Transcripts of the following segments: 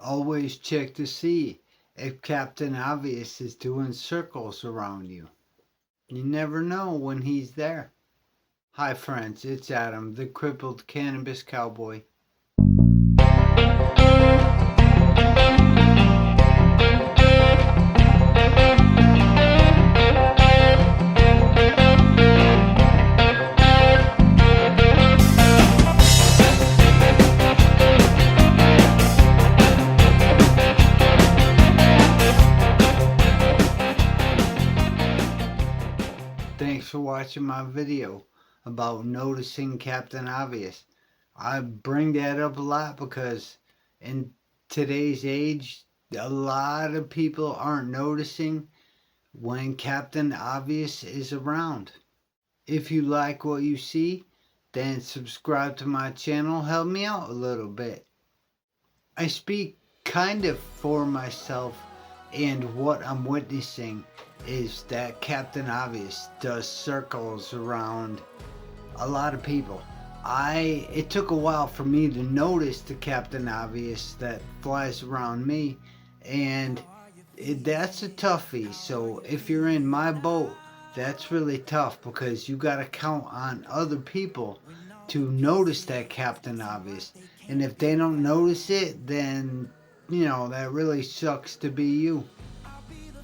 Always check to see if Captain Obvious is doing circles around you. You never know when he's there. Hi friends, it's Adam, the crippled cannabis cowboy. Thanks for watching my video about noticing Captain Obvious. I bring that up a lot because in today's age, a lot of people aren't noticing when Captain Obvious is around. If you like what you see, then subscribe to my channel, help me out a little bit. I speak kind of for myself, and what I'm witnessing is that Captain Obvious does circles around a lot of people. It took a while for me to notice the Captain Obvious that flies around me, and that's a toughie. So if you're in my boat, that's really tough because you got to count on other people to notice that Captain Obvious. And if they don't notice it, then, that really sucks to be you.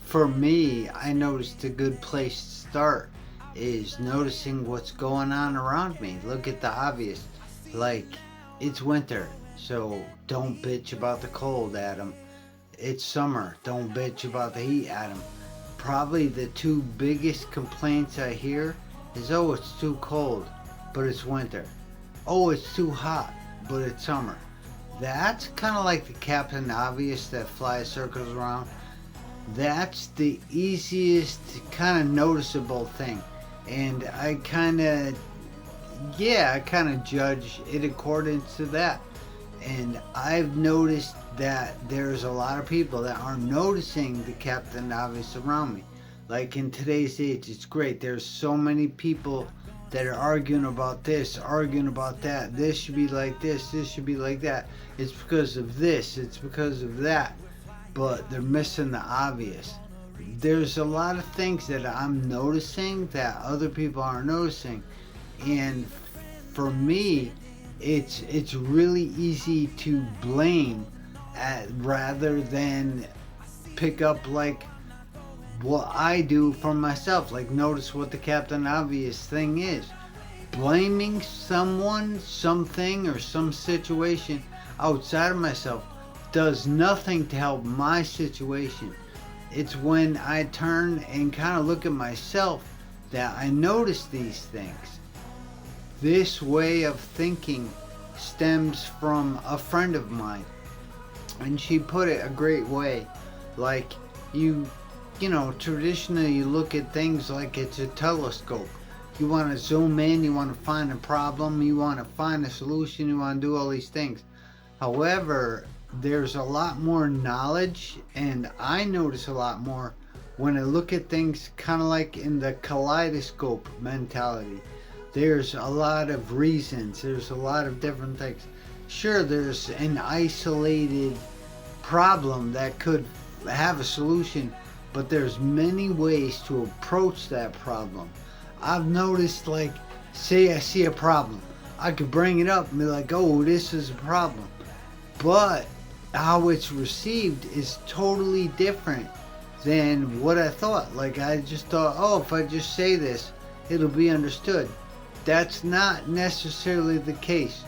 For me, I noticed a good place to start is noticing what's going on around me. Look at the obvious. Like, it's winter, so don't bitch about the cold, Adam. It's summer, don't bitch about the heat, Adam. Probably the two biggest complaints I hear is, oh, it's too cold, but it's winter. Oh, it's too hot, but it's summer. That's kind of like the Captain Obvious that flies circles around. That's the easiest kind of noticeable thing. And I kind of judge it according to that. And I've noticed that there's a lot of people that aren't noticing the Captain Obvious around me. Like in today's age, it's great. There's so many people that are arguing about this, arguing about that. This should be like this should be like that. It's because of this, it's because of that. But they're missing the obvious. There's a lot of things that I'm noticing that other people aren't noticing. And for me, it's really easy to blame rather than pick up like what I do for myself. Like notice what the Captain Obvious thing is. Blaming someone, something, or some situation outside of myself does nothing to help my situation. It's when I turn and kind of look at myself that I notice these things. This way of thinking stems from a friend of mine, and she put it a great way. Like traditionally you look at things like it's a telescope. You want to zoom in, you want to find a problem, you want to find a solution, you want to do all these things. However, there's a lot more knowledge, and I notice a lot more when I look at things kind of like in the kaleidoscope mentality. There's a lot of reasons, there's a lot of different things. Sure, there's an isolated problem that could have a solution, but there's many ways to approach that problem. I've noticed, like, say I see a problem, I could bring it up and be like, oh, this is a problem. But how it's received is totally different than what I thought. Like I just thought, oh, if I just say this, it'll be understood. That's not necessarily the case.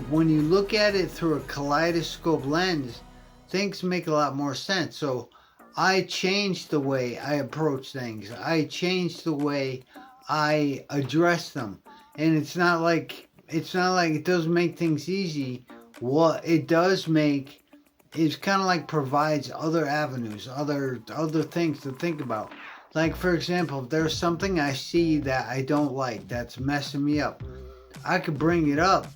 When you look at it through a kaleidoscope lens, things make a lot more sense. So I changed the way I approach things. I changed the way I address them. And it's not like it doesn't make things easy. What it does make is kind of like provides other avenues, other things to think about. Like for example, if there's something I see that I don't like, that's messing me up, I could bring it up,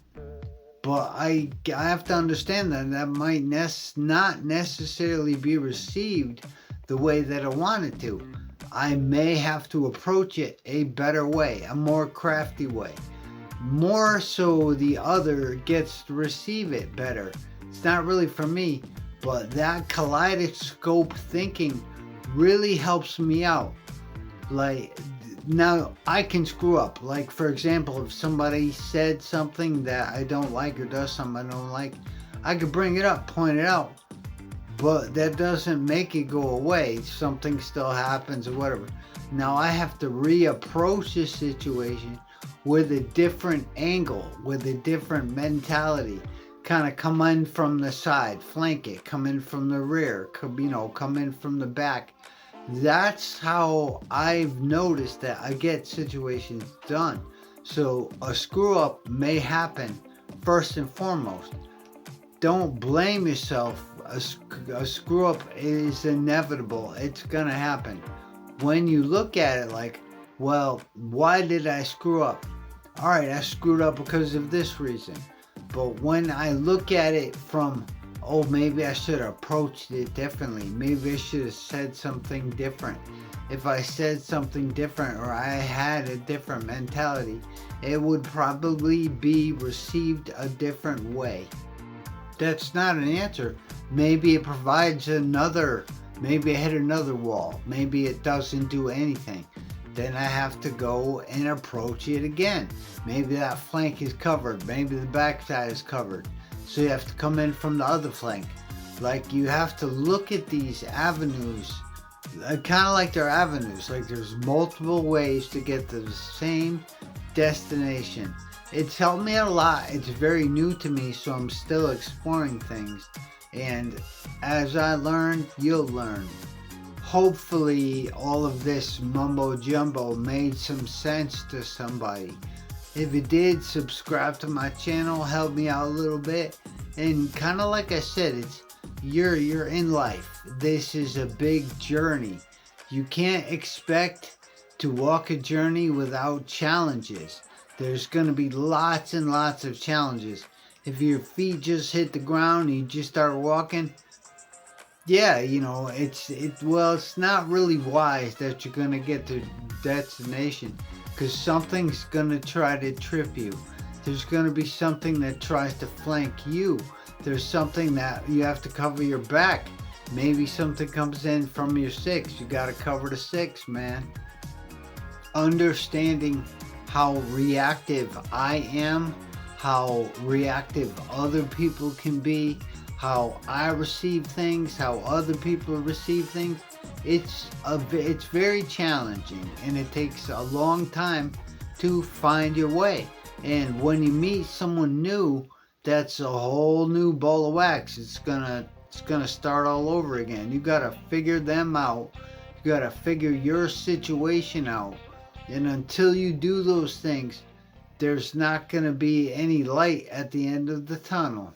but I have to understand that might not necessarily be received the way that I want it to. I may have to approach it a better way, a more crafty way. More so the other gets to receive it better. It's not really for me, But that kaleidoscope thinking really helps me out. Like, now I can screw up. Like, for example, if somebody said something that I don't like or does something I don't like, I could bring it up, point it out. But that doesn't make it go away. Something still happens or whatever. Now I have to reapproach the situation with a different angle, with a different mentality. Kind of come in from the side, flank it, come in from the rear, come in from the back. That's how I've noticed that I get situations done. So a screw up may happen first and foremost. Don't blame yourself. A screw up is inevitable. It's gonna happen. When you look at it like, well, why did I screw up? All right, I screwed up because of this reason. But when I look at it from, oh, maybe I should have approached it differently. Maybe I should have said something different. If I said something different or I had a different mentality, it would probably be received a different way. That's not an answer. Maybe it provides maybe I hit another wall. Maybe it doesn't do anything. Then I have to go and approach it again. Maybe that flank is covered. Maybe the backside is covered. So you have to come in from the other flank. Like, you have to look at these avenues, kind of like they're avenues. Like, there's multiple ways to get to the same destination. It's helped me a lot. It's very new to me, so I'm still exploring things. And as I learn, you'll learn. Hopefully all of this mumbo jumbo made some sense to somebody. If it did, subscribe to my channel, help me out a little bit. And kind of like I said, it's you're in life. This is a big journey. You can't expect to walk a journey without challenges. There's going to be lots and lots of challenges. If your feet just hit the ground and you just start walking, yeah, it's not really wise that you're going to get to destination, because something's going to try to trip you. There's going to be something that tries to flank you. There's something that you have to cover your back. Maybe something comes in from your six. You got to cover the six, man. Understanding how reactive I am, how reactive other people can be, how I receive things, how other people receive things. It's very challenging, and it takes a long time to find your way. And when you meet someone new, that's a whole new ball of wax. It's gonna start all over again. You gotta figure them out. You gotta figure your situation out. And until you do those things, there's not gonna be any light at the end of the tunnel.